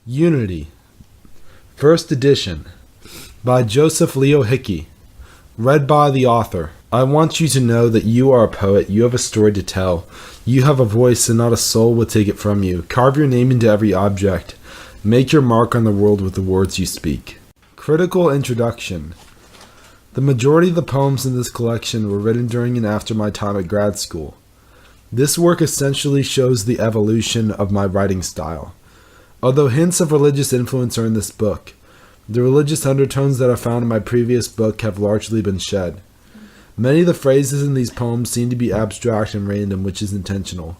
Unity, First Edition, by Joseph Leo Hickey, read by the author. I want you to know that you are a poet, you have a story to tell. You have a voice and not a soul will take it from you. Carve your name into every object. Make your mark on the world with the words you speak. Critical Introduction. The majority of the poems in this collection were written during and after my time at grad school. This work essentially shows the evolution of my writing style. Although hints of religious influence are in this book, the religious undertones that I found in my previous book have largely been shed. Many of the phrases in these poems seem to be abstract and random, which is intentional.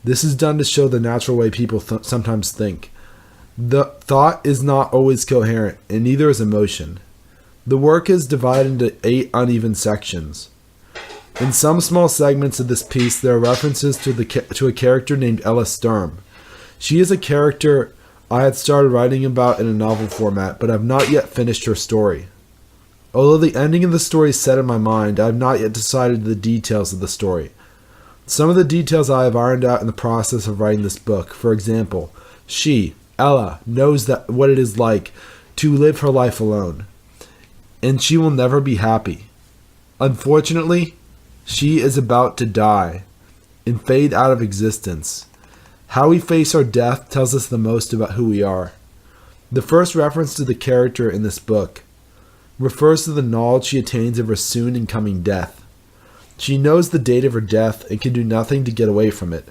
This is done to show the natural way people sometimes think. The thought is not always coherent, and neither is emotion. The work is divided into 8 uneven sections. In some small segments of this piece, there are references to a character named Ella Sturm. She is a character I had started writing about in a novel format, but have not yet finished her story. Although the ending of the story is set in my mind, I have not yet decided the details of the story. Some of the details I have ironed out in the process of writing this book. For example, she, Ella, knows what it is like to live her life alone, and she will never be happy. Unfortunately, she is about to die and fade out of existence. How we face our death tells us the most about who we are. The first reference to the character in this book refers to the knowledge she attains of her soon and coming death. She knows the date of her death and can do nothing to get away from it.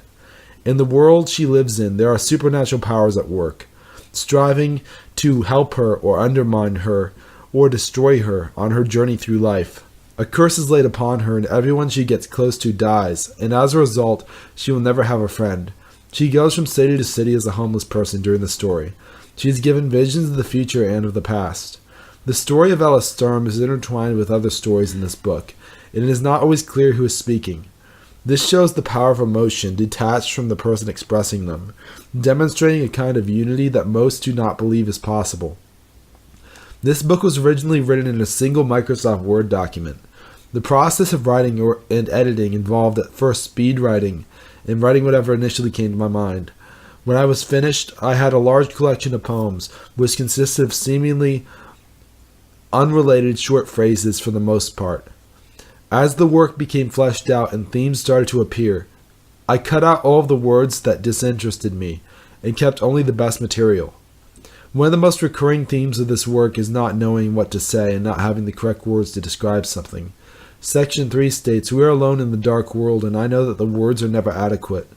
In the world she lives in, there are supernatural powers at work, striving to help her or undermine her or destroy her on her journey through life. A curse is laid upon her, and everyone she gets close to dies, and as a result, she will never have a friend. She goes from city to city as a homeless person during the story. She is given visions of the future and of the past. The story of Ella Sturm is intertwined with other stories in this book, and it is not always clear who is speaking. This shows the power of emotion detached from the person expressing them, demonstrating a kind of unity that most do not believe is possible. This book was originally written in a single Microsoft Word document. The process of writing and editing involved at first speed writing and writing whatever initially came to my mind. When I was finished, I had a large collection of poems, which consisted of seemingly unrelated short phrases for the most part. As the work became fleshed out and themes started to appear, I cut out all of the words that disinterested me and kept only the best material. One of the most recurring themes of this work is not knowing what to say and not having the correct words to describe something. Section 3 states, "We are alone in the dark world, and I know that the words are never adequate.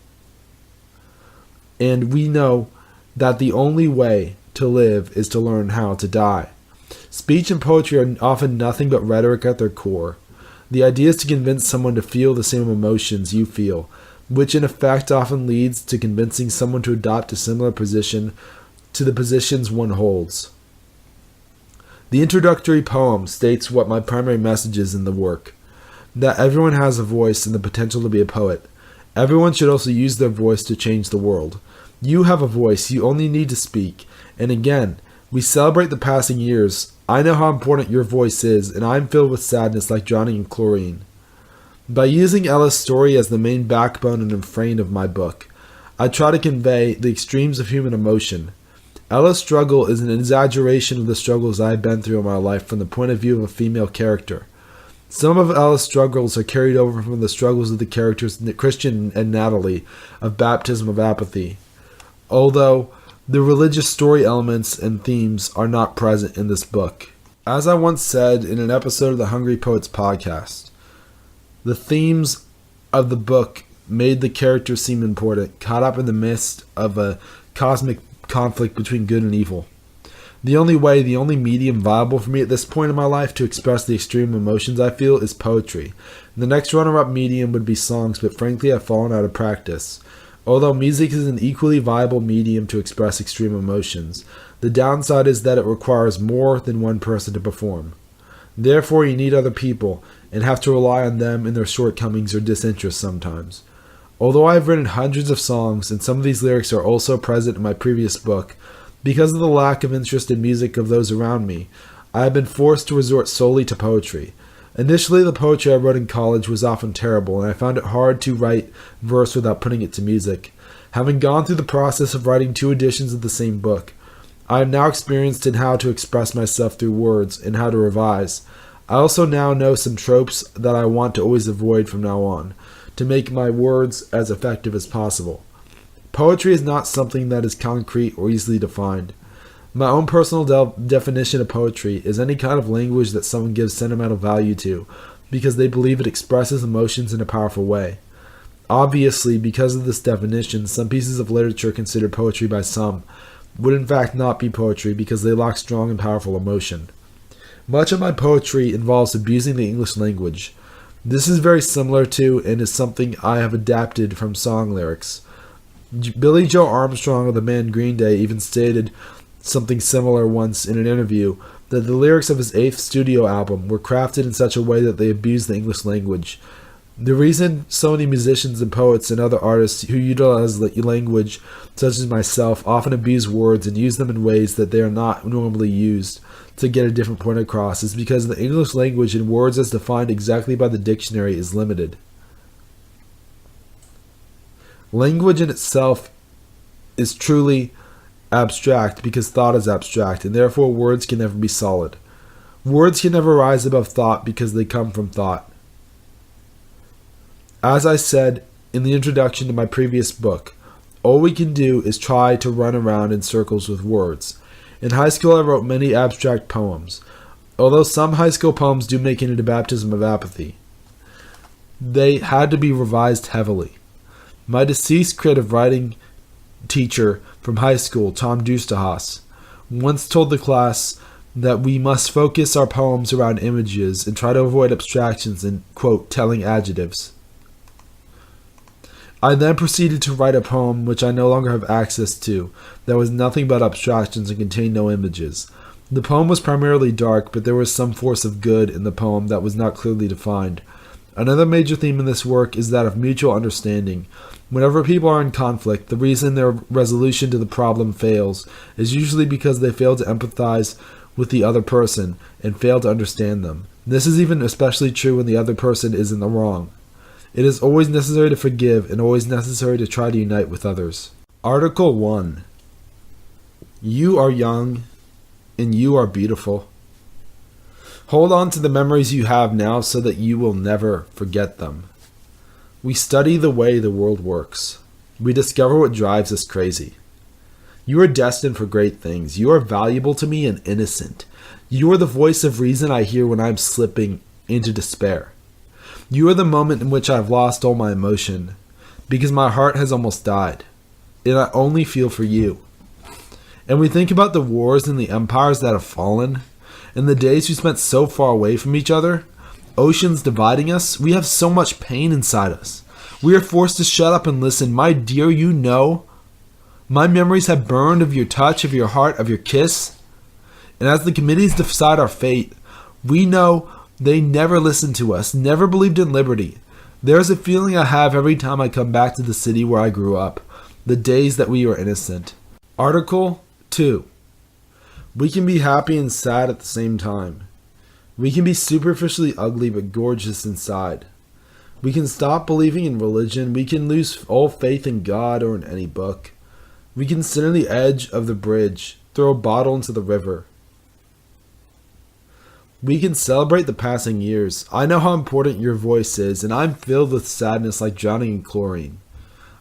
And we know that the only way to live is to learn how to die." Speech and poetry are often nothing but rhetoric at their core. The idea is to convince someone to feel the same emotions you feel, which in effect often leads to convincing someone to adopt a similar position to the positions one holds. The introductory poem states what my primary message is in the work: that everyone has a voice and the potential to be a poet. Everyone should also use their voice to change the world. You have a voice, you only need to speak. And again, we celebrate the passing years. I know how important your voice is, and I am filled with sadness like drowning in chlorine. By using Ella's story as the main backbone and refrain of my book, I try to convey the extremes of human emotion. Ella's struggle is an exaggeration of the struggles I have been through in my life from the point of view of a female character. Some of Ella's struggles are carried over from the struggles of the characters Christian and Natalie of Baptism of Apathy, although the religious story elements and themes are not present in this book. As I once said in an episode of the Hungry Poets podcast, the themes of the book made the characters seem important, caught up in the midst of a cosmic conflict between good and evil. The only medium viable for me at this point in my life to express the extreme emotions I feel is poetry. The next runner-up medium would be songs, but frankly I've fallen out of practice. Although music is an equally viable medium to express extreme emotions, the downside is that it requires more than one person to perform. Therefore you need other people, and have to rely on them in their shortcomings or disinterest sometimes. Although I have written hundreds of songs, and some of these lyrics are also present in my previous book, because of the lack of interest in music of those around me, I have been forced to resort solely to poetry. Initially, the poetry I wrote in college was often terrible, and I found it hard to write verse without putting it to music. Having gone through the process of writing 2 editions of the same book, I am now experienced in how to express myself through words and how to revise. I also now know some tropes that I want to always avoid from now on, to make my words as effective as possible. Poetry is not something that is concrete or easily defined. My own personal definition of poetry is any kind of language that someone gives sentimental value to, because they believe it expresses emotions in a powerful way. Obviously, because of this definition, some pieces of literature considered poetry by some would in fact not be poetry because they lack strong and powerful emotion. Much of my poetry involves abusing the English language. This is very similar to and is something I have adapted from song lyrics. Billy Joe Armstrong of the band Green Day even stated something similar once in an interview, that the lyrics of his 8th studio album were crafted in such a way that they abused the English language. The reason so many musicians and poets and other artists who utilize language, such as myself, often abuse words and use them in ways that they are not normally used to get a different point across is because the English language in words as defined exactly by the dictionary is limited. Language in itself is truly abstract because thought is abstract, and therefore words can never be solid. Words can never rise above thought because they come from thought. As I said in the introduction to my previous book, all we can do is try to run around in circles with words. In high school I wrote many abstract poems. Although some high school poems do make it into baptism of apathy, they had to be revised heavily. My deceased creative writing teacher from high school, Tom Dustahas, once told the class that we must focus our poems around images and try to avoid abstractions and, quote, telling adjectives. I then proceeded to write a poem which I no longer have access to, that was nothing but abstractions and contained no images. The poem was primarily dark, but there was some force of good in the poem that was not clearly defined. Another major theme in this work is that of mutual understanding. Whenever people are in conflict, the reason their resolution to the problem fails is usually because they fail to empathize with the other person and fail to understand them. This is even especially true when the other person is in the wrong. It is always necessary to forgive and always necessary to try to unite with others. Article 1. You are young and you are beautiful. Hold on to the memories you have now so that you will never forget them. We study the way the world works. We discover what drives us crazy. You are destined for great things. You are valuable to me and innocent. You are the voice of reason I hear when I am slipping into despair. You are the moment in which I have lost all my emotion, because my heart has almost died, and I only feel for you. And we think about the wars and the empires that have fallen, and the days we spent so far away from each other, oceans dividing us. We have so much pain inside us. We are forced to shut up and listen. My dear, you know, my memories have burned of your touch, of your heart, of your kiss. And as the committees decide our fate, we know they never listened to us, never believed in liberty. There is a feeling I have every time I come back to the city where I grew up, the days that we were innocent. Article 2. We can be happy and sad at the same time. We can be superficially ugly but gorgeous inside. We can stop believing in religion. We can lose all faith in God or in any book. We can sit on the edge of the bridge, throw a bottle into the river. We can celebrate the passing years. I know how important your voice is, and I'm filled with sadness like drowning in chlorine.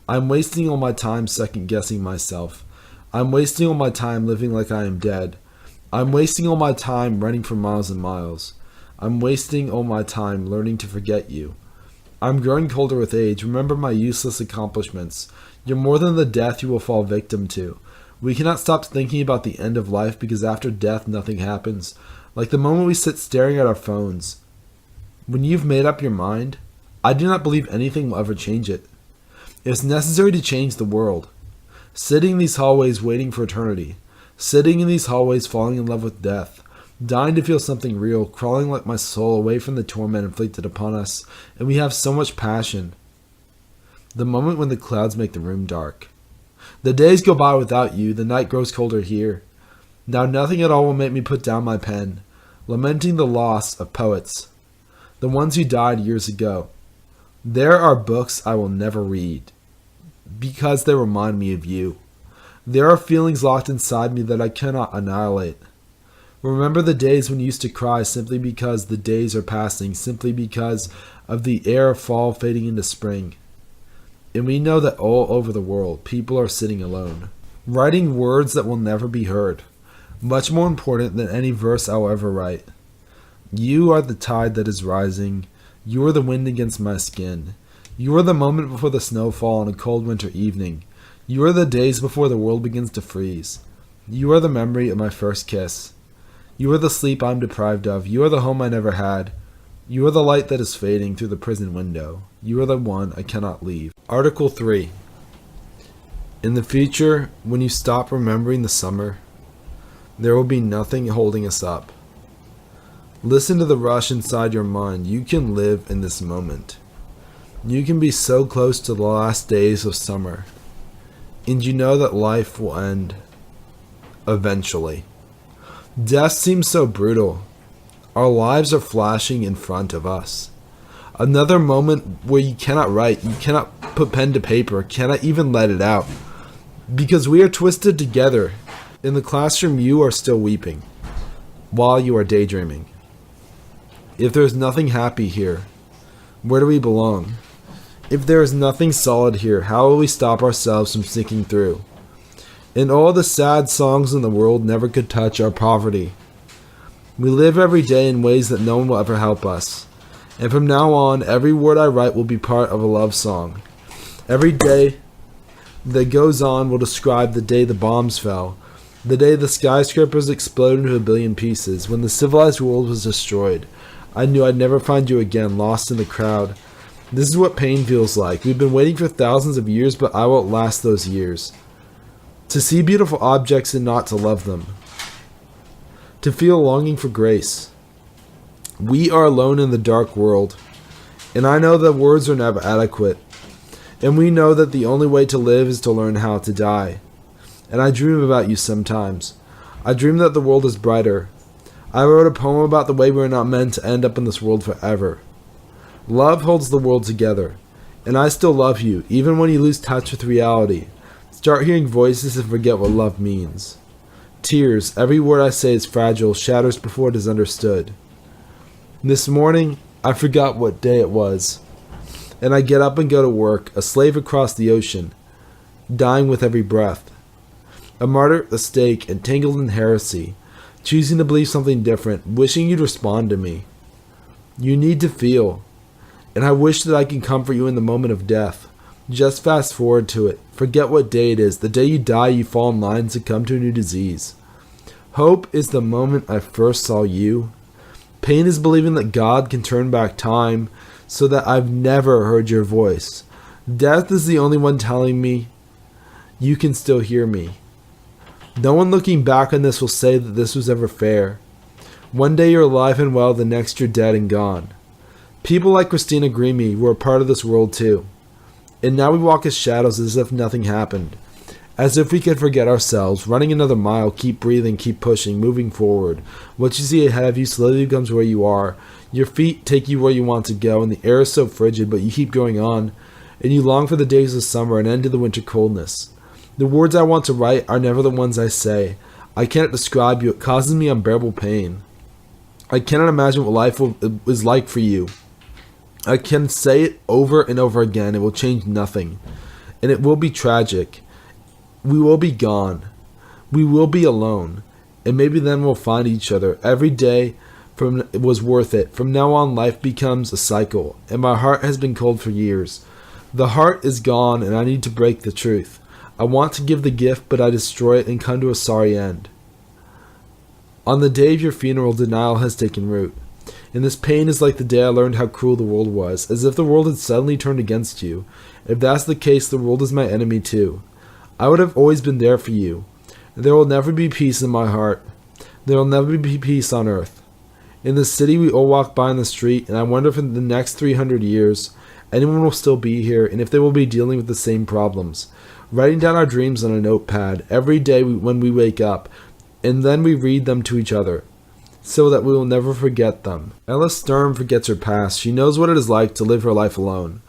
I'm wasting all my time second-guessing myself. I'm wasting all my time living like I am dead. I'm wasting all my time running for miles and miles. I'm wasting all my time learning to forget you. I'm growing colder with age. Remember my useless accomplishments. You're more than the death you will fall victim to. We cannot stop thinking about the end of life because after death nothing happens. Like the moment we sit staring at our phones. When you've made up your mind, I do not believe anything will ever change it. It's necessary to change the world. Sitting in these hallways waiting for eternity. Sitting in these hallways falling in love with death. Dying to feel something real, crawling like my soul away from the torment inflicted upon us, and we have so much passion. The moment when the clouds make the room dark. The days go by without you, the night grows colder here. Now nothing at all will make me put down my pen, lamenting the loss of poets, the ones who died years ago. There are books I will never read, because they remind me of you. There are feelings locked inside me that I cannot annihilate. Remember the days when you used to cry simply because the days are passing, simply because of the air of fall fading into spring. And we know that all over the world, people are sitting alone, writing words that will never be heard, much more important than any verse I'll ever write. You are the tide that is rising. You are the wind against my skin. You are the moment before the snowfall on a cold winter evening. You are the days before the world begins to freeze. You are the memory of my first kiss. You are the sleep I'm deprived of. You are the home I never had. You are the light that is fading through the prison window. You are the one I cannot leave. Article 3. In the future, when you stop remembering the summer, there will be nothing holding us up. Listen to the rush inside your mind. You can live in this moment. You can be so close to the last days of summer. And you know that life will end eventually. Death seems so brutal. Our lives are flashing in front of us. Another moment where you cannot write, you cannot put pen to paper, cannot even let it out. Because we are twisted together. In the classroom, you are still weeping while you are daydreaming. If there is nothing happy here, where do we belong? If there is nothing solid here, how will we stop ourselves from sinking through? And all the sad songs in the world never could touch our poverty. We live every day in ways that no one will ever help us. And from now on, every word I write will be part of a love song. Every day that goes on will describe the day the bombs fell, the day the skyscrapers exploded into a billion pieces, when the civilized world was destroyed. I knew I'd never find you again, lost in the crowd. This is what pain feels like. We've been waiting for thousands of years, but I won't last those years. To see beautiful objects and not to love them. To feel longing for grace. We are alone in the dark world, and I know that words are never adequate. And we know that the only way to live is to learn how to die. And I dream about you sometimes. I dream that the world is brighter. I wrote a poem about the way we are not meant to end up in this world forever. Love holds the world together, and I still love you, even when you lose touch with reality. Start hearing voices and forget what love means. Tears, every word I say is fragile, shatters before it is understood. This morning, I forgot what day it was, and I get up and go to work, a slave across the ocean, dying with every breath. A martyr at the stake, entangled in heresy, choosing to believe something different, wishing you'd respond to me. You need to feel, and I wish that I could comfort you in the moment of death. Just fast forward to it. Forget what day it is. The day you die, you fall in line and succumb to a new disease. Hope is the moment I first saw you. Pain is believing that God can turn back time so that I've never heard your voice. Death is the only one telling me you can still hear me. No one looking back on this will say that this was ever fair. One day you're alive and well, the next you're dead and gone. People like Christina Grimmie were a part of this world too. And now we walk as shadows as if nothing happened. As if we could forget ourselves, running another mile, keep breathing, keep pushing, moving forward. What you see ahead of you slowly becomes where you are. Your feet take you where you want to go, and the air is so frigid, but you keep going on. And you long for the days of summer and end to the winter coldness. The words I want to write are never the ones I say. I cannot describe you, it causes me unbearable pain. I cannot imagine what life is like for you. I can say it over and over again. It will change nothing. And it will be tragic. We will be gone. We will be alone. And maybe then we'll find each other. Every day was worth it. From now on, life becomes a cycle. And my heart has been cold for years. The heart is gone, and I need to break the truth. I want to give the gift, but I destroy it and come to a sorry end. On the day of your funeral, denial has taken root. And this pain is like the day I learned how cruel the world was, as if the world had suddenly turned against you. If that's the case, the world is my enemy too. I would have always been there for you. There will never be peace in my heart. There will never be peace on earth. In the city we all walk by in the street, and I wonder if in the next 300 years, anyone will still be here, and if they will be dealing with the same problems. Writing down our dreams on a notepad every day when we wake up, and then we read them to each other, so that we will never forget them. Ella Sturm forgets her past. She knows what it is like to live her life alone.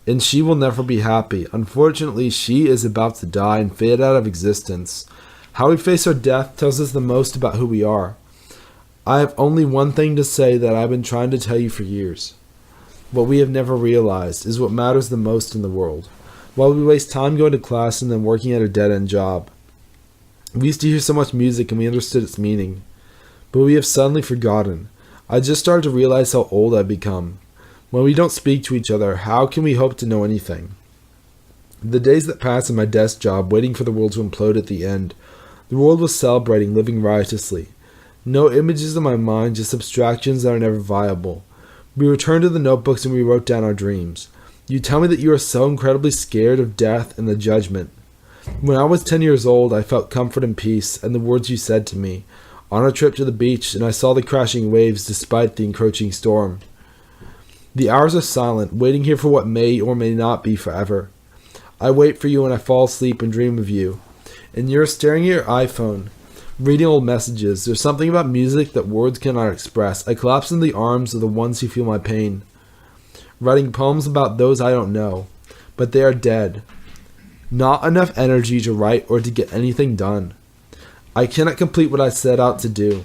and she will never be happy. Unfortunately, she is about to die and fade out of existence. How we face our death tells us the most about who we are. I have only one thing to say that I've been trying to tell you for years. What we have never realized is what matters the most in the world. While we waste time going to class and then working at a dead-end job. We used to hear so much music and we understood its meaning. But we have suddenly forgotten. I just started to realize how old I've become. When we don't speak to each other, how can we hope to know anything? The days that passed in my desk job, waiting for the world to implode at the end, the world was celebrating, living riotously. No images in my mind, just abstractions that are never viable. We returned to the notebooks and we wrote down our dreams. You tell me that you are so incredibly scared of death and the judgment. When I was 10 years old, I felt comfort and peace and the words you said to me on our trip to the beach, and I saw the crashing waves despite the encroaching storm. The hours are silent, waiting here for what may or may not be forever. I wait for you and I fall asleep and dream of you. And you're staring at your iPhone, reading old messages. There's something about music that words cannot express. I collapse in the arms of the ones who feel my pain, writing poems about those I don't know, but they are dead. Not enough energy to write or to get anything done. I cannot complete what I set out to do.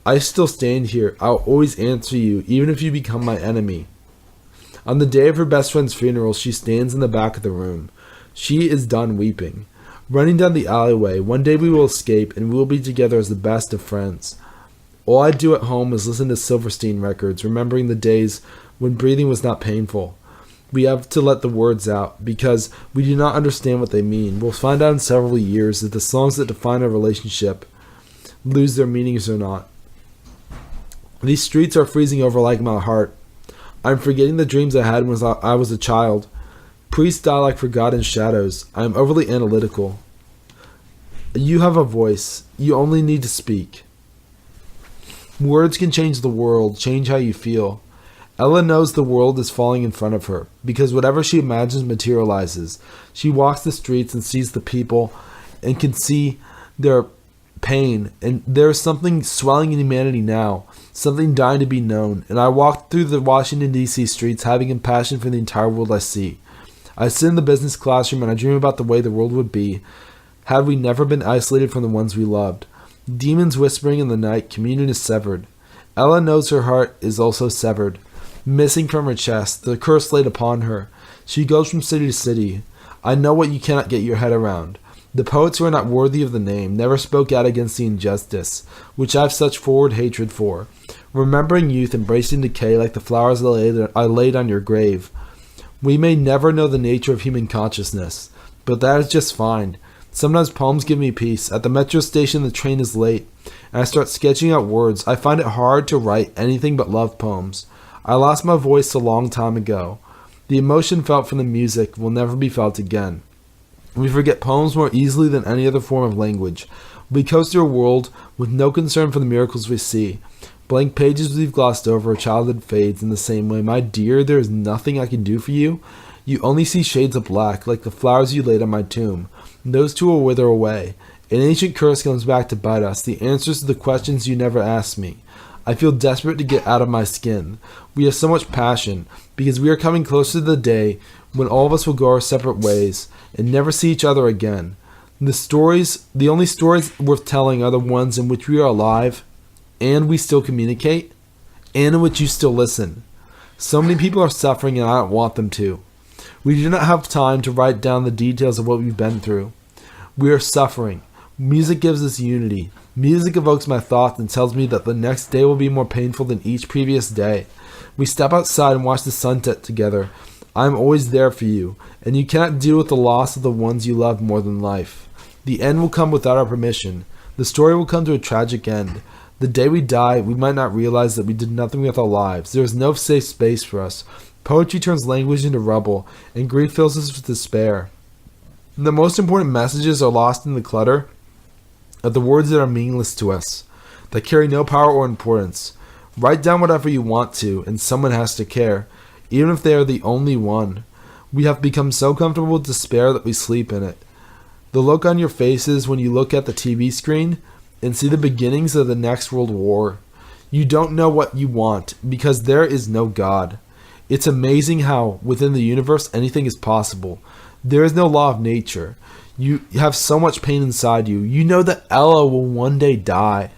I still stand here. I'll always answer you, even if you become my enemy. On the day of her best friend's funeral, she stands in the back of the room. She is done weeping. Running down the alleyway, one day we will escape and we will be together as the best of friends. All I do at home is listen to Silverstein records, remembering the days when breathing was not painful. We have to let the words out, because we do not understand what they mean. We'll find out in several years if the songs that define our relationship lose their meanings or not. These streets are freezing over like my heart. I'm forgetting the dreams I had when I was a child. Priests die like forgotten shadows. I am overly analytical. You have a voice. You only need to speak. Words can change the world, change how you feel. Ella knows the world is falling in front of her, because whatever she imagines materializes. She walks the streets and sees the people and can see their pain, and there is something swelling in humanity now, something dying to be known. And I walk through the Washington, D.C. streets having compassion for the entire world I see. I sit in the business classroom and I dream about the way the world would be had we never been isolated from the ones we loved. Demons whispering in the night, communion is severed. Ella knows her heart is also severed. Missing from her chest, the curse laid upon her. She goes from city to city. I know what you cannot get your head around. The poets who are not worthy of the name never spoke out against the injustice, which I have such forward hatred for. Remembering youth, embracing decay like the flowers I laid on your grave. We may never know the nature of human consciousness, but that is just fine. Sometimes poems give me peace. At the metro station, the train is late, and I start sketching out words. I find it hard to write anything but love poems. I lost my voice a long time ago. The emotion felt from the music will never be felt again. We forget poems more easily than any other form of language. We coast through a world with no concern for the miracles we see. Blank pages we've glossed over, childhood fades in the same way. My dear, there is nothing I can do for you. You only see shades of black, like the flowers you laid on my tomb. Those two will wither away. An ancient curse comes back to bite us, the answers to the questions you never asked me. I feel desperate to get out of my skin. We have so much passion, because we are coming closer to the day when all of us will go our separate ways and never see each other again. The only stories worth telling are the ones in which we are alive, and we still communicate, and in which you still listen. So many people are suffering and I don't want them to. We do not have time to write down the details of what we've been through. We are suffering. Music gives us unity. Music evokes my thoughts and tells me that the next day will be more painful than each previous day. We step outside and watch the sunset together. I am always there for you, and you cannot deal with the loss of the ones you love more than life. The end will come without our permission. The story will come to a tragic end. The day we die, we might not realize that we did nothing with our lives. There is no safe space for us. Poetry turns language into rubble, and grief fills us with despair. The most important messages are lost in the clutter of the words that are meaningless to us, that carry no power or importance. Write down whatever you want to, and someone has to care, even if they are the only one. We have become so comfortable with despair that we sleep in it. The look on your faces when you look at the TV screen and see the beginnings of the next world war. You don't know what you want, because there is no God. It's amazing how, within the universe, anything is possible. There is no law of nature. You have so much pain inside you. You know that Ella will one day die.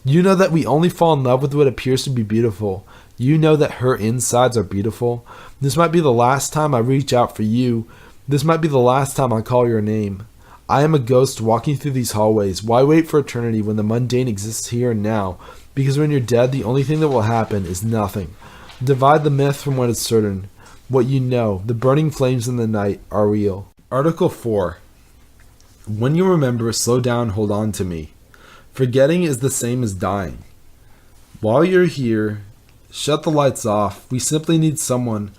You know that we only fall in love with what appears to be beautiful. You know that her insides are beautiful. This might be the last time I reach out for you. This might be the last time I call your name. I am a ghost walking through these hallways. Why wait for eternity when the mundane exists here and now? Because when you're dead, the only thing that will happen is nothing. Divide the myth from what is certain. What you know, the burning flames in the night, are real. Article 4. When you remember, slow down, hold on to me. Forgetting is the same as dying. While you're here, shut the lights off. We simply need someone.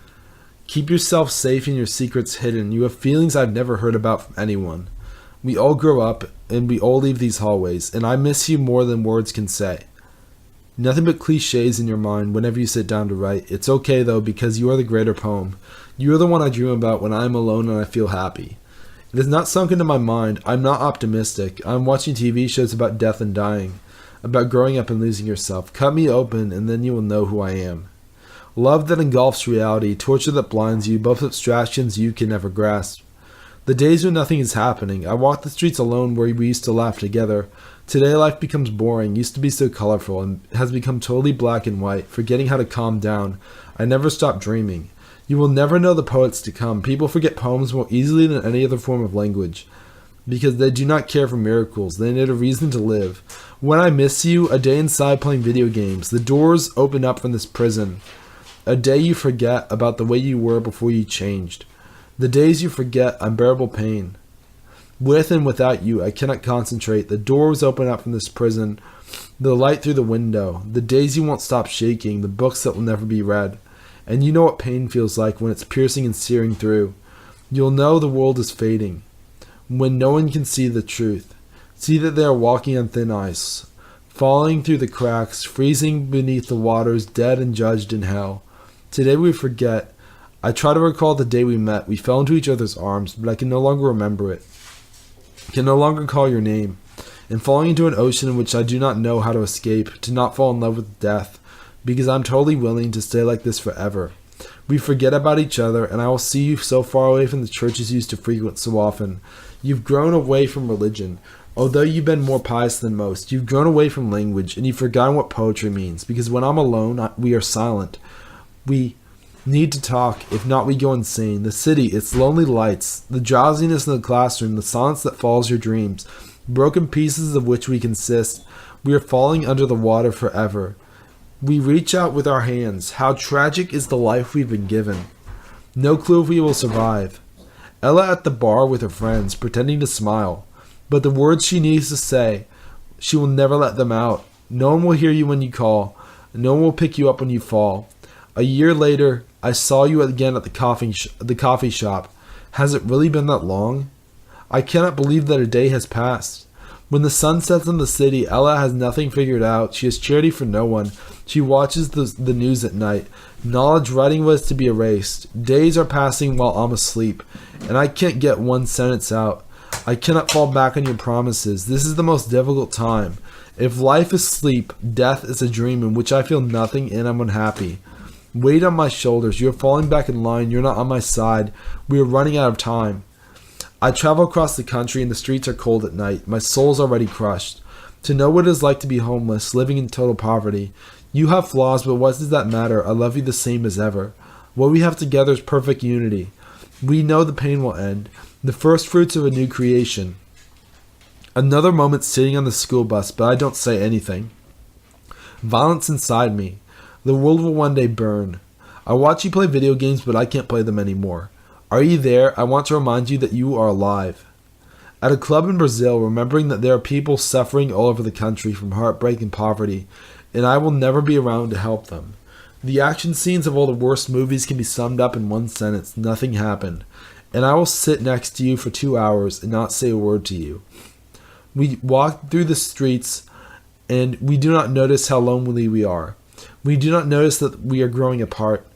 Keep yourself safe and your secrets hidden. You have feelings I've never heard about from anyone. We all grow up, and we all leave these hallways, and I miss you more than words can say. Nothing but cliches in your mind whenever you sit down to write. It's okay, though, because you are the greater poem. You are the one I dream about when I am alone and I feel happy. It has not sunk into my mind. I'm not optimistic. I'm watching TV shows about death and dying, about growing up and losing yourself. Cut me open, and then you will know who I am. Love that engulfs reality, torture that blinds you, both abstractions you can never grasp. The days when nothing is happening. I walk the streets alone where we used to laugh together. Today life becomes boring, used to be so colorful, and has become totally black and white, forgetting how to calm down. I never stop dreaming. You will never know the poets to come. People forget poems more easily than any other form of language, because they do not care for miracles. They need a reason to live. When I miss you, a day inside playing video games. The doors open up from this prison. A day you forget about the way you were before you changed. The days you forget unbearable pain. With and without you, I cannot concentrate. The doors open up from this prison. The light through the window. The days you won't stop shaking. The books that will never be read. And you know what pain feels like when it's piercing and searing through. You'll know the world is fading. When no one can see the truth. See that they are walking on thin ice. Falling through the cracks. Freezing beneath the waters. Dead and judged in hell. Today we forget. I try to recall the day we met. We fell into each other's arms, but I can no longer remember it. I can no longer call your name. And falling into an ocean in which I do not know how to escape, to not fall in love with death, because I'm totally willing to stay like this forever. We forget about each other, and I will see you so far away from the churches you used to frequent so often. You've grown away from religion. Although you've been more pious than most, you've grown away from language, and you've forgotten what poetry means, because when I'm alone, we are silent. We need to talk, if not we go insane. The city, its lonely lights, the drowsiness in the classroom, the silence that follows your dreams, broken pieces of which we consist. We are falling under the water forever. We reach out with our hands. How tragic is the life we've been given. No clue if we will survive. Ella at the bar with her friends, pretending to smile. But the words she needs to say, she will never let them out. No one will hear you when you call. No one will pick you up when you fall. A year later, I saw you again at the coffee shop. Has it really been that long? I cannot believe that a day has passed. When the sun sets in the city, Ella has nothing figured out. She has charity for no one. She watches the news at night. Knowledge writing was to be erased. Days are passing while I'm asleep, and I can't get one sentence out. I cannot fall back on your promises. This is the most difficult time. If life is sleep, death is a dream in which I feel nothing and I'm unhappy. Weight on my shoulders. You're falling back in line. You're not on my side. We are running out of time. I travel across the country and the streets are cold at night. My soul's already crushed. To know what it is like to be homeless, living in total poverty. You have flaws, but what does that matter? I love you the same as ever. What we have together is perfect unity. We know the pain will end. The first fruits of a new creation. Another moment sitting on the school bus, but I don't say anything. Violence inside me. The world will one day burn. I watch you play video games, but I can't play them anymore. Are you there? I want to remind you that you are alive. At a club in Brazil, remembering that there are people suffering all over the country from heartbreak and poverty, and I will never be around to help them. The action scenes of all the worst movies can be summed up in one sentence: nothing happened. And I will sit next to you for 2 hours and not say a word to you. We walk through the streets, and we do not notice how lonely we are. We do not notice that we are growing apart.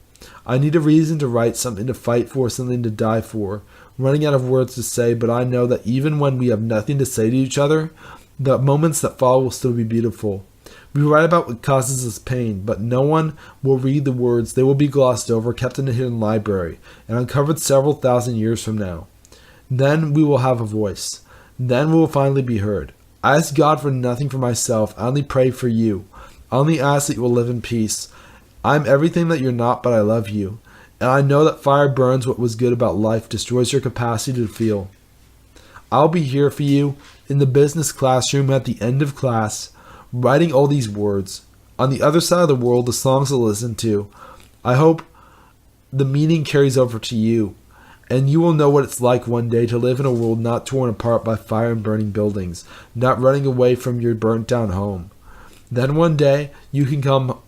I need a reason to write, something to fight for, something to die for. Running out of words to say, but I know that even when we have nothing to say to each other, the moments that follow will still be beautiful. We write about what causes us pain, but no one will read the words. They will be glossed over, kept in a hidden library, and uncovered several thousand years from now. Then we will have a voice. Then we will finally be heard. I ask God for nothing for myself. I only pray for you. I only ask that you will live in peace. I'm everything that you're not, but I love you. And I know that fire burns what was good about life, destroys your capacity to feel. I'll be here for you in the business classroom at the end of class, writing all these words. On the other side of the world, the songs to listen to. I hope the meaning carries over to you, and you will know what it's like one day to live in a world not torn apart by fire and burning buildings, not running away from your burnt down home. Then one day, you can come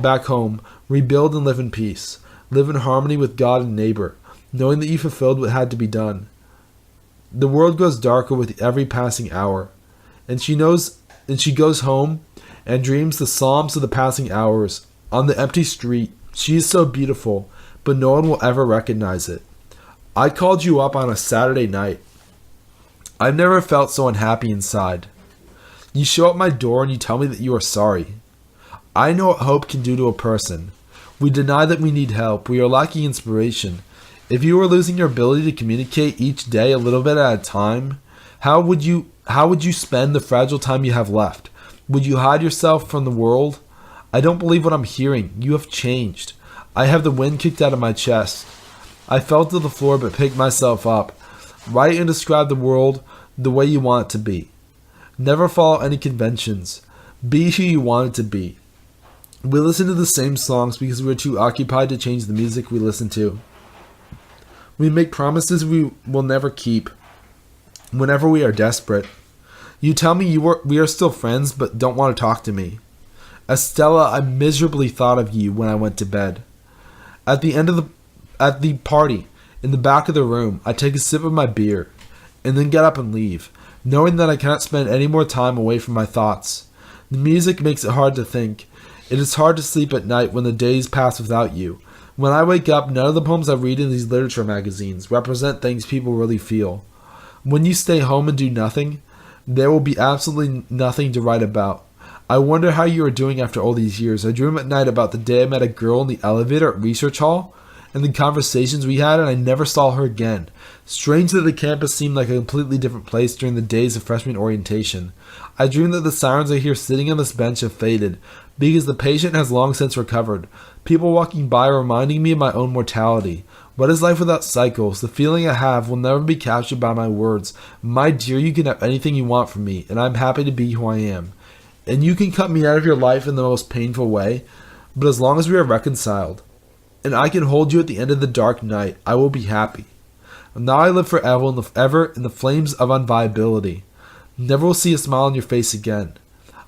back home, rebuild and live in peace. Live in harmony with God and neighbor, knowing that you fulfilled what had to be done. The world grows darker with every passing hour, and she goes home and dreams the psalms of the passing hours. On the empty street, she is so beautiful, but no one will ever recognize it. I called you up on a Saturday night. I've never felt so unhappy inside. You show up my door and you tell me that you are sorry. I know what hope can do to a person. We deny that we need help. We are lacking inspiration. If you were losing your ability to communicate each day a little bit at a time, how would you spend the fragile time you have left? Would you hide yourself from the world? I don't believe what I'm hearing. You have changed. I have the wind kicked out of my chest. I fell to the floor but picked myself up. Write and describe the world the way you want it to be. Never follow any conventions. Be who you want it to be. We listen to the same songs because we're too occupied to change the music we listen to. We make promises we will never keep whenever we are desperate. You tell me we are still friends but don't want to talk to me. Estella, I miserably thought of you when I went to bed. At the party, in the back of the room, I take a sip of my beer and then get up and leave, knowing that I cannot spend any more time away from my thoughts. The music makes it hard to think. It is hard to sleep at night when the days pass without you. When I wake up, none of the poems I read in these literature magazines represent things people really feel. When you stay home and do nothing, there will be absolutely nothing to write about. I wonder how you are doing after all these years. I dream at night about the day I met a girl in the elevator at Research Hall, and the conversations we had, and I never saw her again. Strange that the campus seemed like a completely different place during the days of freshman orientation. I dream that the sirens I hear sitting on this bench have faded, because the patient has long since recovered. People walking by are reminding me of my own mortality. What is life without cycles? The feeling I have will never be captured by my words. My dear, you can have anything you want from me, and I'm happy to be who I am. And you can cut me out of your life in the most painful way, but as long as we are reconciled, and I can hold you at the end of the dark night, I will be happy. Now I live forever in the flames of unviability. Never will see a smile on your face again.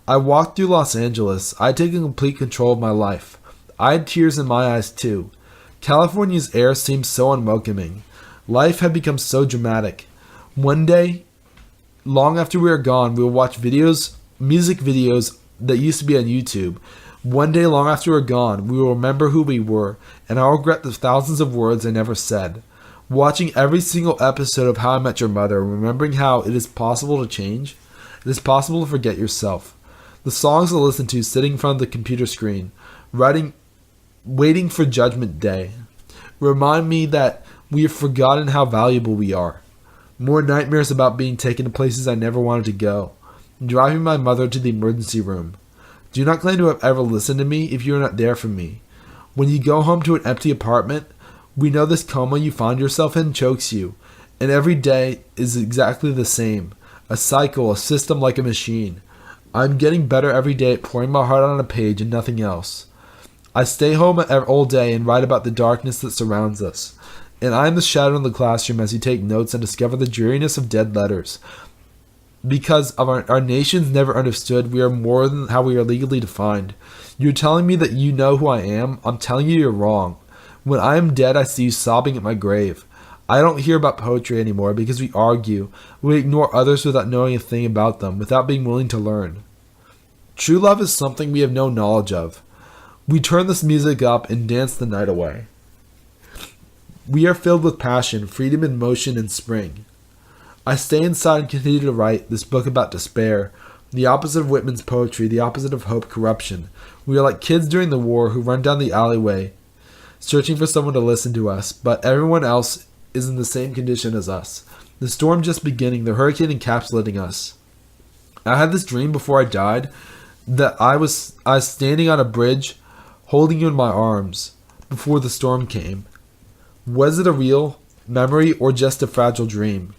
I walked through Los Angeles. I had taken complete control of my life. I had tears in my eyes too. California's air seemed so unwelcoming. Life had become so dramatic. One day, long after we are gone, we will watch music videos that used to be on YouTube. One day long after we're gone, we will remember who we were, and I'll regret the thousands of words I never said. Watching every single episode of How I Met Your Mother, remembering how it is possible to change, it is possible to forget yourself. The songs I listen to sitting in front of the computer screen, waiting for Judgment Day, remind me that we have forgotten how valuable we are. More nightmares about being taken to places I never wanted to go. Driving my mother to the emergency room. Do not claim to have ever listened to me if you are not there for me. When you go home to an empty apartment, we know this coma you find yourself in chokes you, and every day is exactly the same. A cycle, a system like a machine. I'm getting better every day at pouring my heart on a page and nothing else. I stay home all day and write about the darkness that surrounds us, and I am the shadow in the classroom as you take notes and discover the dreariness of dead letters. Because of our nations never understood, we are more than how we are legally defined. You're telling me that you know who I am. I'm telling you you're wrong. When I am dead, I see you sobbing at my grave. I don't hear about poetry anymore because we argue. We ignore others without knowing a thing about them, without being willing to learn. True love is something we have no knowledge of. We turn this music up and dance the night away. We are filled with passion, freedom in motion and spring. I stay inside and continue to write this book about despair, The opposite of Whitman's poetry, the opposite of hope, corruption. We are like kids during the war who run down the alleyway, searching for someone to listen to us, but everyone else is in the same condition as us. The storm just beginning, the hurricane encapsulating us. I had this dream before I died that I was standing on a bridge, holding you in my arms before the storm came. Was it a real memory or just a fragile dream?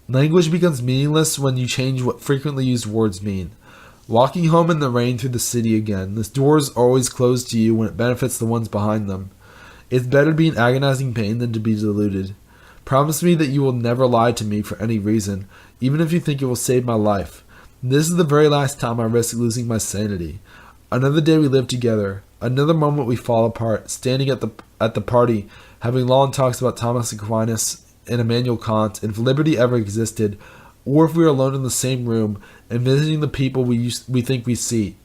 Language becomes meaningless when you change what frequently used words mean. Walking home in the rain through the city again. The doors are always closed to you when it benefits the ones behind them. It's better to be in agonizing pain than to be deluded. Promise me that you will never lie to me for any reason, even if you think it will save my life. This is the very last time I risk losing my sanity. Another day we live together. Another moment we fall apart, standing at the party, having long talks about Thomas Aquinas and Immanuel Kant, and if liberty ever existed, or if we are alone in the same room and visiting the people we think we see.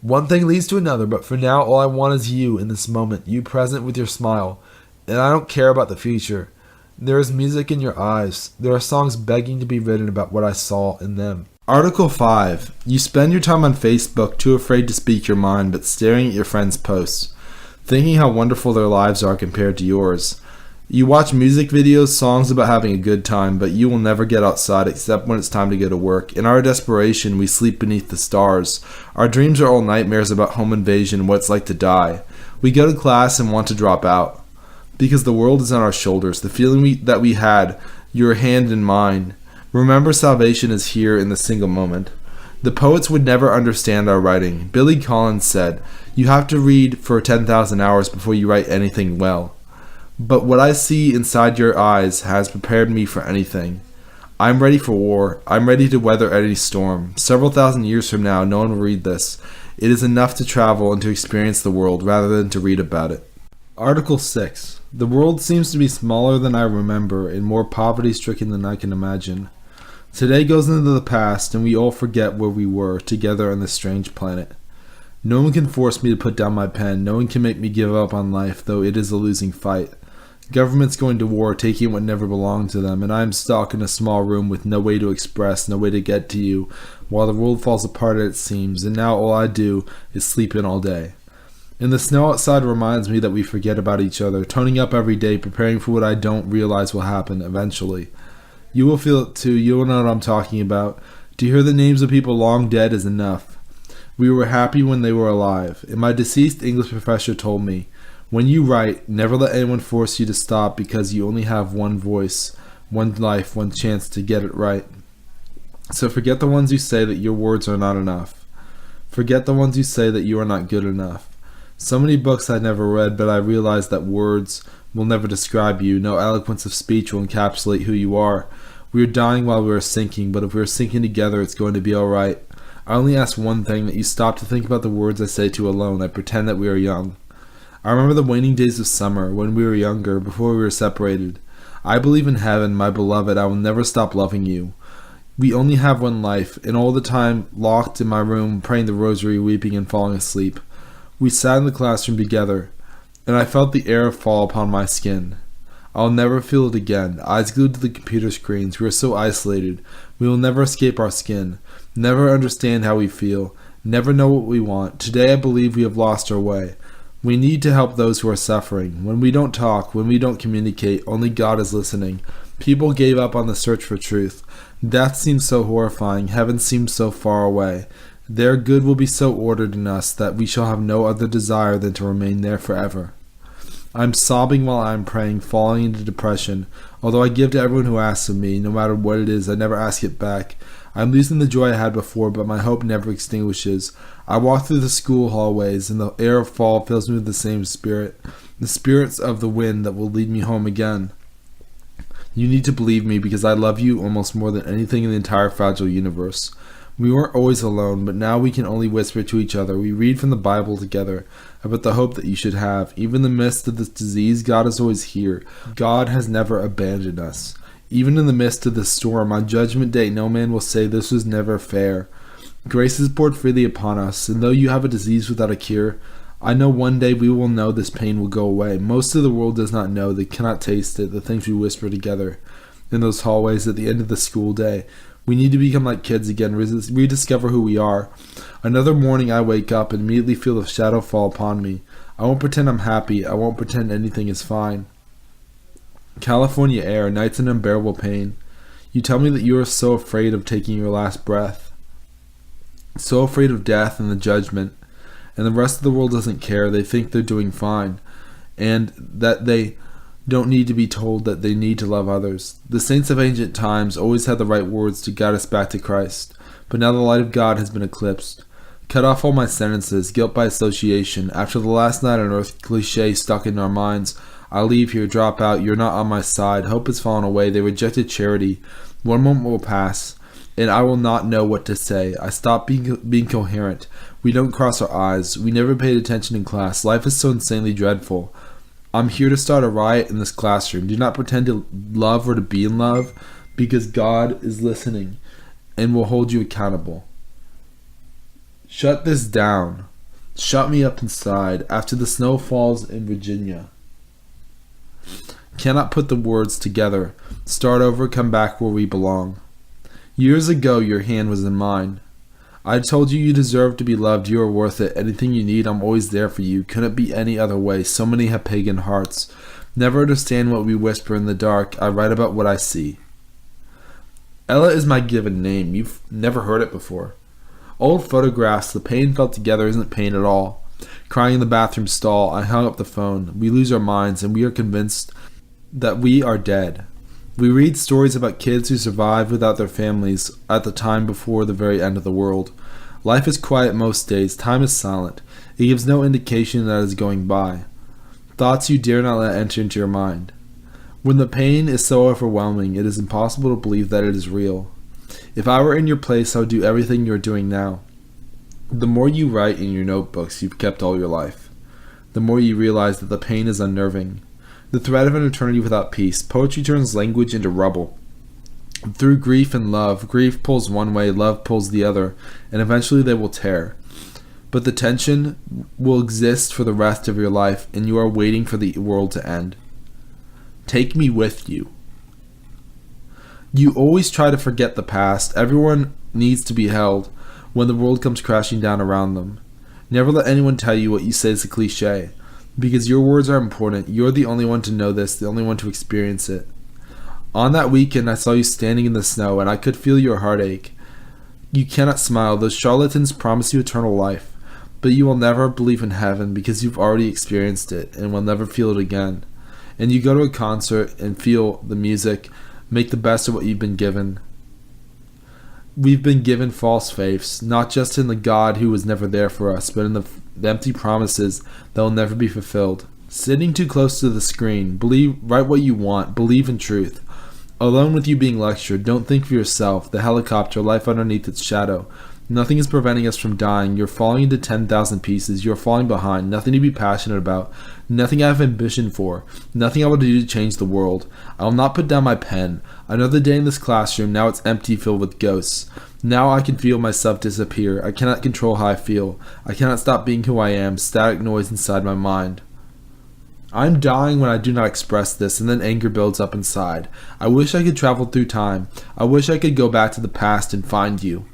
One thing leads to another, but for now all I want is you in this moment, you present with your smile, and I don't care about the future. There is music in your eyes. There are songs begging to be written about what I saw in them. Article 5. You spend your time on Facebook too afraid to speak your mind, but staring at your friends' posts, thinking how wonderful their lives are compared to yours. You watch music videos, songs about having a good time, but you will never get outside except when it's time to go to work. In our desperation, we sleep beneath the stars. Our dreams are all nightmares about home invasion and what it's like to die. We go to class and want to drop out, because the world is on our shoulders. The feeling that we had, your hand in mine. Remember, salvation is here in the single moment. The poets would never understand our writing. Billy Collins said, "You have to read for 10,000 hours before you write anything well." But what I see inside your eyes has prepared me for anything. I'm ready for war. I'm ready to weather any storm. Several thousand years from now, no one will read this. It is enough to travel and to experience the world rather than to read about it. Article 6. The world seems to be smaller than I remember and more poverty-stricken than I can imagine. Today goes into the past and we all forget where we were together on this strange planet. No one can force me to put down my pen. No one can make me give up on life, though it is a losing fight. Governments going to war, taking what never belonged to them, and I am stuck in a small room with no way to express, no way to get to you, while the world falls apart at its seams, and now all I do is sleep in all day. And the snow outside reminds me that we forget about each other, toning up every day, preparing for what I don't realize will happen eventually. You will feel it too, you will know what I'm talking about. To hear the names of people long dead is enough. We were happy when they were alive, and my deceased English professor told me, when you write, never let anyone force you to stop because you only have one voice, one life, one chance to get it right. So forget the ones who say that your words are not enough. Forget the ones who say that you are not good enough. So many books I never read, but I realized that words will never describe you. No eloquence of speech will encapsulate who you are. We are dying while we are sinking, but if we are sinking together, it's going to be all right. I only ask one thing, that you stop to think about the words I say to you alone. I pretend that we are young. I remember the waning days of summer, when we were younger, before we were separated. I believe in heaven, my beloved. I will never stop loving you. We only have one life, and all the time locked in my room, praying the rosary, weeping and falling asleep. We sat in the classroom together, and I felt the air fall upon my skin. I'll never feel it again. Eyes glued to the computer screens, we are so isolated. We will never escape our skin, never understand how we feel, never know what we want. Today I believe we have lost our way. We need to help those who are suffering. When we don't talk, when we don't communicate, only God is listening. People gave up on the search for truth. Death seems so horrifying. Heaven seems so far away. Their good will be so ordered in us that we shall have no other desire than to remain there forever. I am sobbing while I am praying, falling into depression. Although I give to everyone who asks of me, no matter what it is, I never ask it back. I am losing the joy I had before, but my hope never extinguishes. I walk through the school hallways, and the air of fall fills me with the same spirit, the spirits of the wind that will lead me home again. You need to believe me, because I love you almost more than anything in the entire fragile universe. We weren't always alone, but now we can only whisper to each other. We read from the Bible together about the hope that you should have. Even in the midst of this disease, God is always here. God has never abandoned us. Even in the midst of the storm, on Judgment Day, no man will say this was never fair. Grace is poured freely upon us, and though you have a disease without a cure, I know one day we will know this pain will go away. Most of the world does not know, they cannot taste it, the things we whisper together in those hallways at the end of the school day. We need to become like kids again, rediscover who we are. Another morning I wake up and immediately feel the shadow fall upon me. I won't pretend I'm happy. I won't pretend anything is fine. California air, nights in unbearable pain. You tell me that you are so afraid of taking your last breath. So afraid of death and the judgment. And the rest of the world doesn't care. They think they're doing fine. And that they don't need to be told that they need to love others. The saints of ancient times always had the right words to guide us back to Christ. But now the light of God has been eclipsed. Cut off all my sentences, guilt by association. After the last night on earth cliche stuck in our minds, I leave here, drop out, you're not on my side. Hope has fallen away, they rejected charity. One moment will pass, and I will not know what to say. I stop being coherent. We don't cross our eyes. We never paid attention in class. Life is so insanely dreadful. I'm here to start a riot in this classroom. Do not pretend to love or to be in love, because God is listening and will hold you accountable. Shut this down. Shut me up inside. After the snow falls in Virginia. Cannot put the words together. Start over, come back where we belong. Years ago your hand was in mine. I told you you deserve to be loved, you are worth it. Anything you need, I'm always there for you. Couldn't be any other way. So many have pagan hearts. Never understand what we whisper in the dark. I write about what I see. Ella is my given name. You've never heard it before. Old photographs, the pain felt together isn't pain at all. Crying in the bathroom stall, I hung up the phone. We lose our minds and we are convinced that we are dead. We read stories about kids who survived without their families at the time before the very end of the world. Life is quiet most days. Time is silent. It gives no indication that it is going by. Thoughts you dare not let enter into your mind. When the pain is so overwhelming, it is impossible to believe that it is real. If I were in your place, I would do everything you are doing now. The more you write in your notebooks you've kept all your life, the more you realize that the pain is unnerving. The threat of an eternity without peace. Poetry turns language into rubble. Through grief and love, grief pulls one way, love pulls the other, and eventually they will tear. But the tension will exist for the rest of your life, and you are waiting for the world to end. Take me with you. You always try to forget the past. Everyone needs to be held when the world comes crashing down around them. Never let anyone tell you what you say is a cliche. Because your words are important. You're the only one to know this, the only one to experience it. On that weekend, I saw you standing in the snow, and I could feel your heartache. You cannot smile. Those charlatans promise you eternal life, but you will never believe in heaven because you've already experienced it and will never feel it again. And you go to a concert and feel the music, make the best of what you've been given. We've been given false faiths, not just in the God who was never there for us, but in the empty promises that will never be fulfilled. Sitting too close to the screen, write what you want, believe in truth. Alone with you being lectured, don't think for yourself, the helicopter, life underneath its shadow. Nothing is preventing us from dying. You're falling into 10,000 pieces. You're falling behind. Nothing to be passionate about. Nothing I have ambition for. Nothing I will do to change the world. I will not put down my pen. Another day in this classroom. Now it's empty, filled with ghosts. Now I can feel myself disappear. I cannot control how I feel. I cannot stop being who I am. Static noise inside my mind. I am dying when I do not express this, and then anger builds up inside. I wish I could travel through time. I wish I could go back to the past and find you.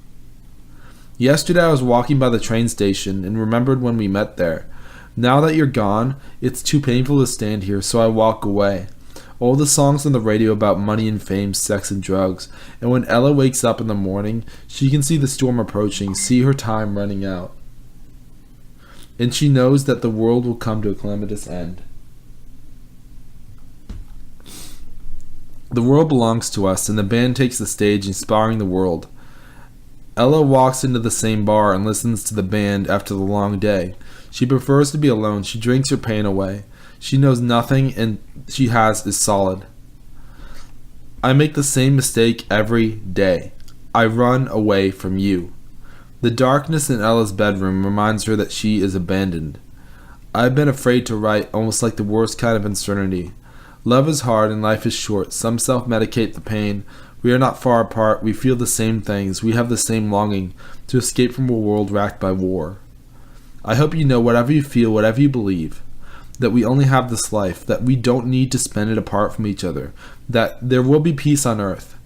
Yesterday I was walking by the train station and remembered when we met there. Now that you're gone, it's too painful to stand here, so I walk away. All the songs on the radio about money and fame, sex and drugs. And when Ella wakes up in the morning, she can see the storm approaching, see her time running out. And she knows that the world will come to a calamitous end. The world belongs to us, and the band takes the stage, inspiring the world. Ella walks into the same bar and listens to the band after the long day. She prefers to be alone. She drinks her pain away. She knows nothing and she has is solid. I make the same mistake every day. I run away from you. The darkness in Ella's bedroom reminds her that she is abandoned. I've been afraid to write, almost like the worst kind of uncertainty. Love is hard and life is short. Some self-medicate the pain. We are not far apart. We feel the same things. We have the same longing to escape from a world racked by war. I hope you know, whatever you feel, whatever you believe, that we only have this life, that we don't need to spend it apart from each other, that there will be peace on earth.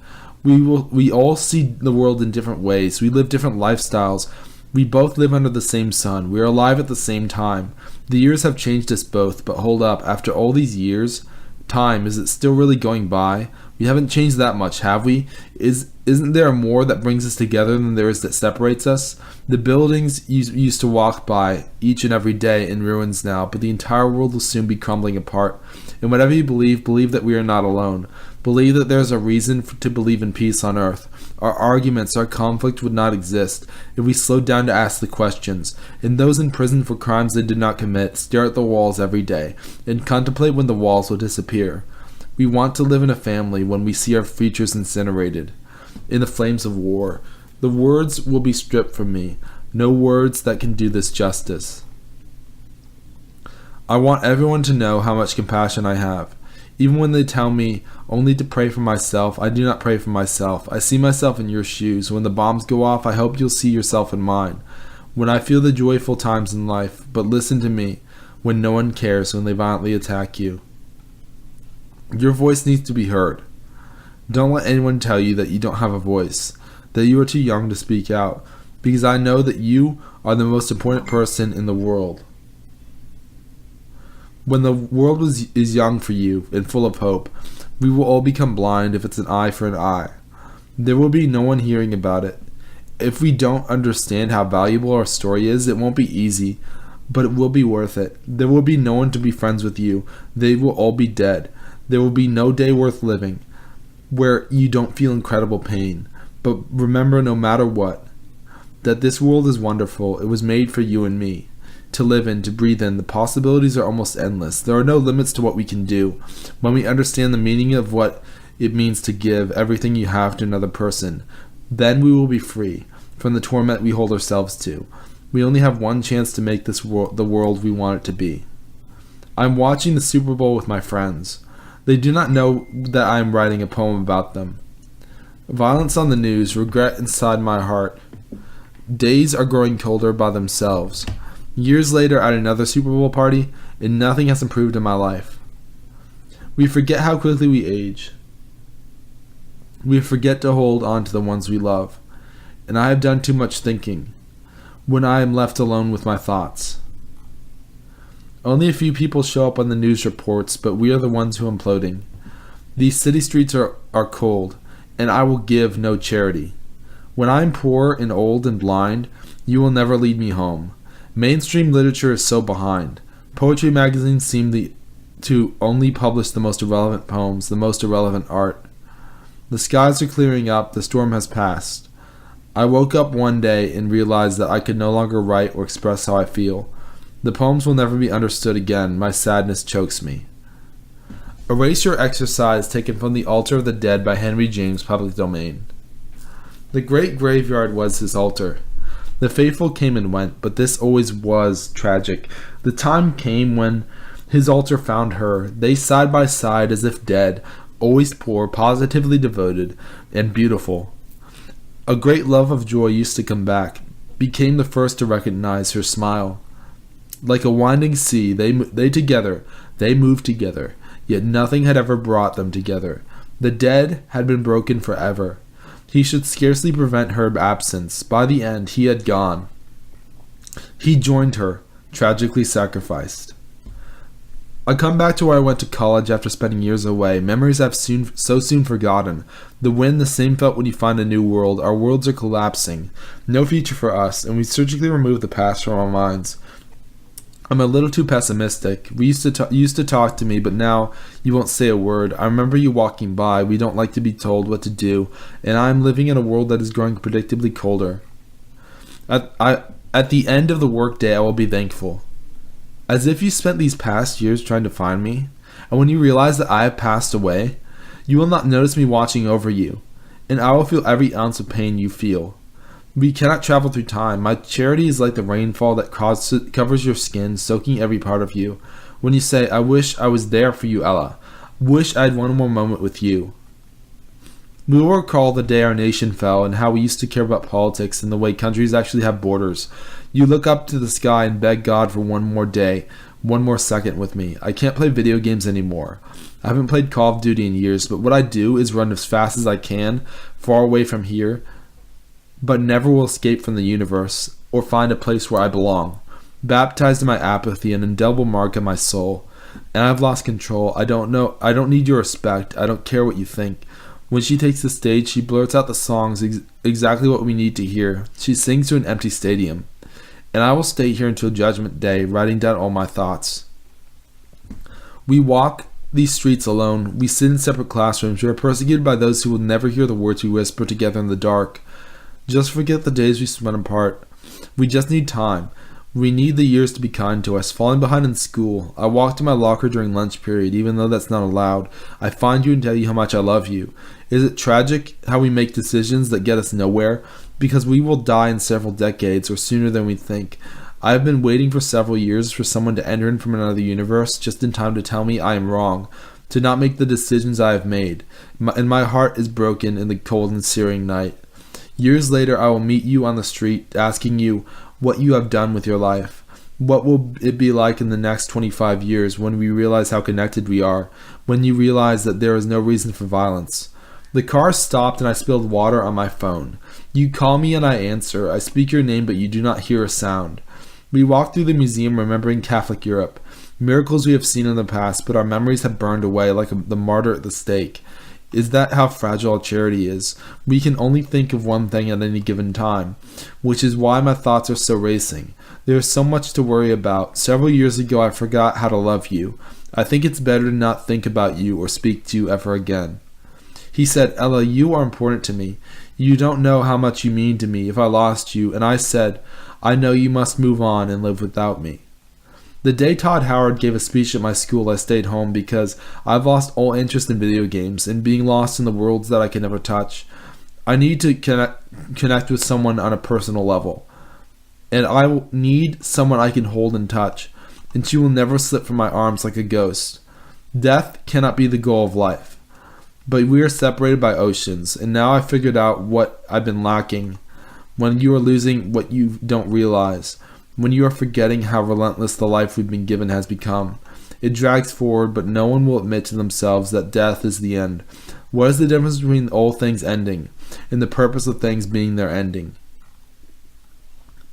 We all see the world in different ways. We live different lifestyles. We both live under the same sun. We are alive at the same time. The years have changed us both, but hold up, after all these years, time, is it still really going by? We haven't changed that much, have we? Isn't there more that brings us together than there is that separates us? The buildings you used to walk by each and every day in ruins now, but the entire world will soon be crumbling apart. And whatever you believe that we are not alone. Believe that there is a reason to believe in peace on earth. Our arguments, our conflict would not exist if we slowed down to ask the questions. And those in prison for crimes they did not commit stare at the walls every day and contemplate when the walls will disappear. We want to live in a family when we see our futures incinerated in the flames of war. The words will be stripped from me. No words that can do this justice. I want everyone to know how much compassion I have. Even when they tell me only to pray for myself, I do not pray for myself. I see myself in your shoes. When the bombs go off, I hope you'll see yourself in mine. When I feel the joyful times in life, but listen to me, when no one cares, when they violently attack you. Your voice needs to be heard. Don't let anyone tell you that you don't have a voice, that you are too young to speak out, because I know that you are the most important person in the world. When the world is young for you and full of hope, we will all become blind if it's an eye for an eye. There will be no one hearing about it. If we don't understand how valuable our story is, it won't be easy, but it will be worth it. There will be no one to be friends with you. They will all be dead. There will be no day worth living where you don't feel incredible pain. But remember, no matter what, that this world is wonderful. It was made for you and me. To live in, to breathe in. The possibilities are almost endless. There are no limits to what we can do. When we understand the meaning of what it means to give everything you have to another person, then we will be free from the torment we hold ourselves to. We only have one chance to make this the world we want it to be. I'm watching the Super Bowl with my friends. They do not know that I am writing a poem about them. Violence on the news, regret inside my heart. Days are growing colder by themselves. Years later at another Super Bowl party, and nothing has improved in my life. We forget how quickly we age. We forget to hold on to the ones we love. And I have done too much thinking when I am left alone with my thoughts. Only a few people show up on the news reports, but we are the ones who are imploding. These city streets are cold, and I will give no charity. When I am poor and old and blind, you will never lead me home. Mainstream literature is so behind. Poetry magazines seem to only publish the most irrelevant poems, the most irrelevant art. The skies are clearing up, the storm has passed. I woke up one day and realized that I could no longer write or express how I feel. The poems will never be understood again. My sadness chokes me. Erase Your Exercise, taken from The Altar of the Dead by Henry James, public domain. The great graveyard was his altar. The faithful came and went, but this always was tragic. The time came when his altar found her. They side by side as if dead, always poor, positively devoted, and beautiful. A great love of joy used to come back, became the first to recognize her smile. Like a winding sea, they moved together, yet nothing had ever brought them together. The dead had been broken forever. He should scarcely prevent her absence. By the end, he had gone. He joined her, tragically sacrificed. I come back to where I went to college after spending years away. Memories I've so soon forgotten. The wind, the same felt when you find a new world. Our worlds are collapsing. No future for us, and we surgically remove the past from our minds. I'm a little too pessimistic. You used to talk to me, but now you won't say a word. I remember you walking by. We don't like to be told what to do, and I'm living in a world that is growing predictably colder. At the end of the workday, I will be thankful. As if you spent these past years trying to find me, and when you realize that I have passed away, you will not notice me watching over you, and I will feel every ounce of pain you feel. We cannot travel through time. My charity is like the rainfall that covers your skin, soaking every part of you. When you say, I wish I was there for you, Ella. Wish I had one more moment with you. We will recall the day our nation fell and how we used to care about politics and the way countries actually have borders. You look up to the sky and beg God for one more day, one more second with me. I can't play video games anymore. I haven't played Call of Duty in years, but what I do is run as fast as I can, far away from here, but never will escape from the universe or find a place where I belong. Baptized in my apathy, an indelible mark in my soul, and I've lost control. I don't need your respect. I don't care what you think. When she takes the stage, she blurts out the songs exactly what we need to hear. She sings to an empty stadium. And I will stay here until Judgment Day, writing down all my thoughts. We walk these streets alone. We sit in separate classrooms. We are persecuted by those who will never hear the words we whisper together in the dark. Just forget the days we spent apart. We just need time. We need the years to be kind to us. Falling behind in school. I walk to my locker during lunch period, even though that's not allowed. I find you and tell you how much I love you. Is it tragic how we make decisions that get us nowhere? Because we will die in several decades, or sooner than we think. I have been waiting for several years for someone to enter in from another universe, just in time to tell me I am wrong, to not make the decisions I have made. And my heart is broken in the cold and searing night. Years later, I will meet you on the street, asking you what you have done with your life. What will it be like in the next 25 years when we realize how connected we are, when you realize that there is no reason for violence? The car stopped and I spilled water on my phone. You call me and I answer. I speak your name, but you do not hear a sound. We walk through the museum remembering Catholic Europe, miracles we have seen in the past, but our memories have burned away like the martyr at the stake. Is that how fragile charity is? We can only think of one thing at any given time, which is why my thoughts are so racing. There is so much to worry about. Several years ago I forgot how to love you. I think it's better to not think about you or speak to you ever again. He said, Ella, you are important to me. You don't know how much you mean to me if I lost you. And I said, I know you must move on and live without me. The day Todd Howard gave a speech at my school, I stayed home because I've lost all interest in video games and being lost in the worlds that I can never touch. I need to connect with someone on a personal level. And I need someone I can hold and touch. And she will never slip from my arms like a ghost. Death cannot be the goal of life. But we are separated by oceans, and now I figured out what I've been lacking. When you are losing what you don't realize, when you are forgetting how relentless the life we've been given has become. It drags forward, but no one will admit to themselves that death is the end. What is the difference between all things ending and the purpose of things being their ending?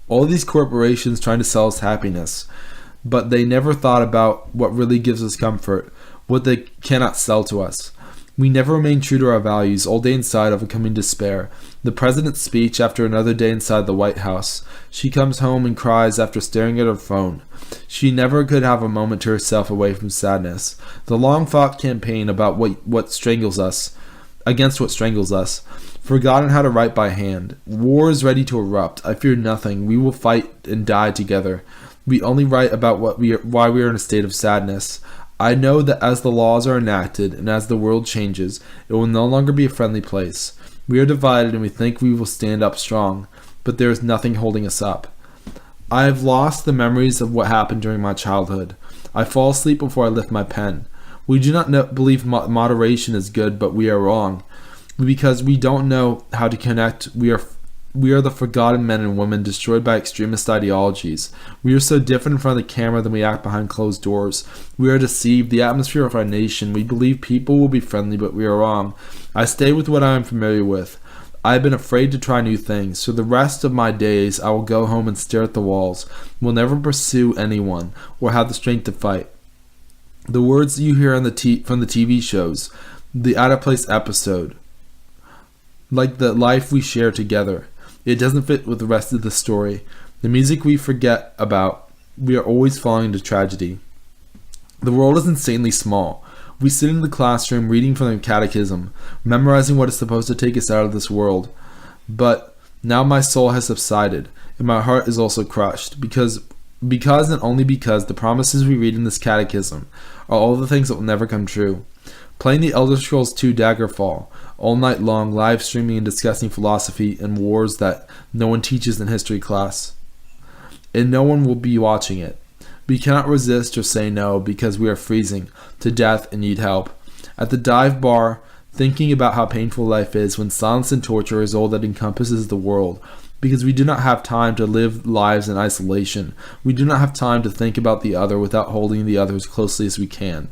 All these corporations trying to sell us happiness, but they never thought about what really gives us comfort, what they cannot sell to us. We never remain true to our values, all day inside overcoming despair. The president's speech after another day inside the White House. She comes home and cries after staring at her phone. She never could have a moment to herself away from sadness. The long-fought campaign about what strangles us, against what strangles us. Forgotten how to write by hand. War is ready to erupt. I fear nothing. We will fight and die together. We only write about why we are in a state of sadness. I know that as the laws are enacted and as the world changes, it will no longer be a friendly place. We are divided and we think we will stand up strong, but there is nothing holding us up. I have lost the memories of what happened during my childhood. I fall asleep before I lift my pen. We do not believe moderation is good, but we are wrong. Because we don't know how to connect, we are the forgotten men and women destroyed by extremist ideologies. We are so different in front of the camera than we act behind closed doors. We are deceived. The atmosphere of our nation. We believe people will be friendly, but we are wrong. I stay with what I am familiar with. I have been afraid to try new things. For the rest of my days, I will go home and stare at the walls. Will never pursue anyone or have the strength to fight. The words you hear on from the TV shows, the Out of Place episode, like the life we share together. It doesn't fit with the rest of the story. The music we forget about, we are always falling into tragedy. The world is insanely small. We sit in the classroom reading from the catechism, memorizing what is supposed to take us out of this world. But now my soul has subsided, and my heart is also crushed, because and only because the promises we read in this catechism are all the things that will never come true. Playing the Elder Scrolls 2 Daggerfall all night long, live streaming and discussing philosophy and wars that no one teaches in history class. And no one will be watching it. We cannot resist or say no because we are freezing to death and need help. At the dive bar, thinking about how painful life is when silence and torture is all that encompasses the world, because we do not have time to live lives in isolation. We do not have time to think about the other without holding the other as closely as we can.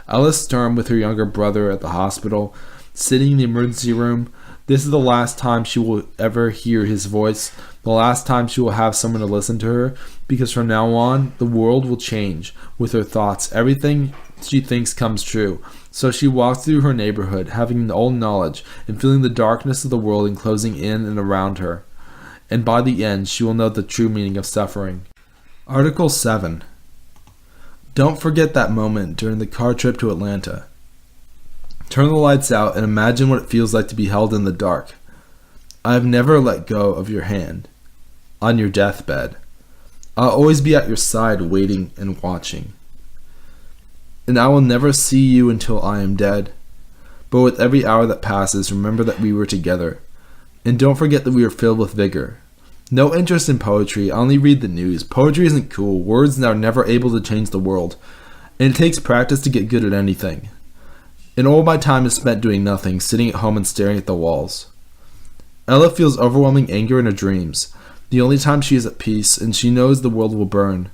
Ella Sturm with her younger brother at the hospital, sitting in the emergency room. This is the last time she will ever hear his voice, the last time she will have someone to listen to her, because from now on, the world will change with her thoughts. Everything she thinks comes true. So she walks through her neighborhood, having all knowledge and feeling the darkness of the world enclosing in and around her. And by the end, she will know the true meaning of suffering. Article 7. Don't forget that moment during the car trip to Atlanta. Turn the lights out and imagine what it feels like to be held in the dark. I have never let go of your hand. On your deathbed. I'll always be at your side waiting and watching. And I will never see you until I am dead. But with every hour that passes, remember that we were together. And don't forget that we are filled with vigor. No interest in poetry, I only read the news. Poetry isn't cool. Words are never able to change the world. And it takes practice to get good at anything. And all my time is spent doing nothing, sitting at home and staring at the walls. Ella feels overwhelming anger in her dreams, the only time she is at peace, and she knows the world will burn.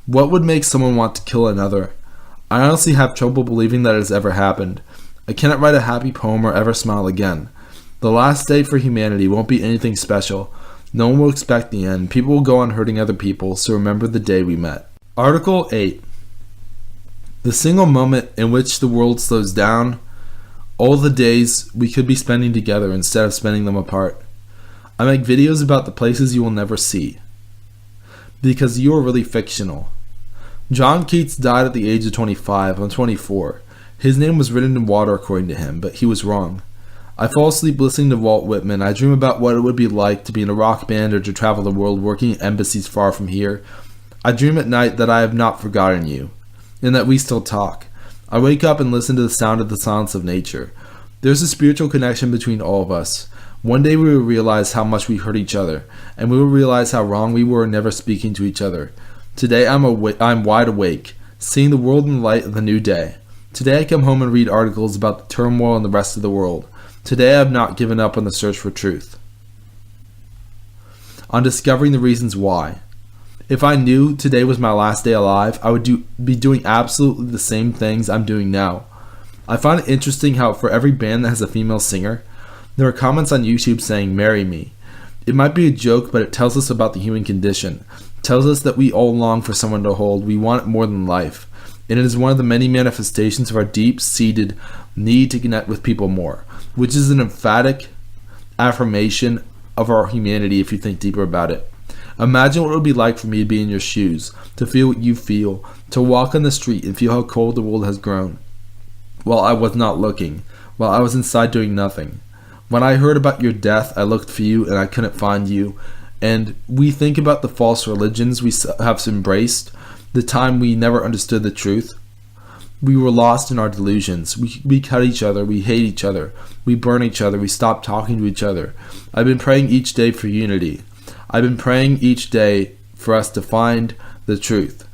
What would make someone want to kill another? I honestly have trouble believing that it has ever happened. I cannot write a happy poem or ever smile again. The last day for humanity won't be anything special. No one will expect the end. People will go on hurting other people, so remember the day we met. Article 8. The single moment in which the world slows down, all the days we could be spending together instead of spending them apart. I make videos about the places you will never see. Because you are really fictional. John Keats died at the age of 25. I'm 24. His name was written in water according to him, but he was wrong. I fall asleep listening to Walt Whitman. I dream about what it would be like to be in a rock band or to travel the world working at embassies far from here. I dream at night that I have not forgotten you, and that we still talk. I wake up and listen to the sound of the silence of nature. There's a spiritual connection between all of us. One day we will realize how much we hurt each other, and we will realize how wrong we were in never speaking to each other. Today I'm wide awake, seeing the world in the light of the new day. Today I come home and read articles about the turmoil in the rest of the world. Today I have not given up on the search for truth, on discovering the reasons why. If I knew today was my last day alive, I would be doing absolutely the same things I'm doing now. I find it interesting how for every band that has a female singer, there are comments on YouTube saying, "Marry me." It might be a joke, but it tells us about the human condition. It tells us that we all long for someone to hold. We want it more than life. And it is one of the many manifestations of our deep-seated need to connect with people more, which is an emphatic affirmation of our humanity if you think deeper about it. Imagine what it would be like for me to be in your shoes, to feel what you feel, to walk on the street and feel how cold the world has grown. While I was not looking, while I was inside doing nothing. When I heard about your death, I looked for you and I couldn't find you. And we think about the false religions we have embraced, the time we never understood the truth. We were lost in our delusions. We cut each other, we hate each other, we burn each other, we stop talking to each other. I've been praying each day for unity. I've been praying each day for us to find the truth,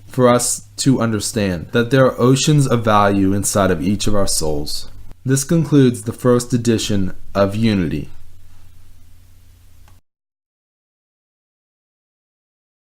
for us to understand that there are oceans of value inside of each of our souls. This concludes the first edition of Unity.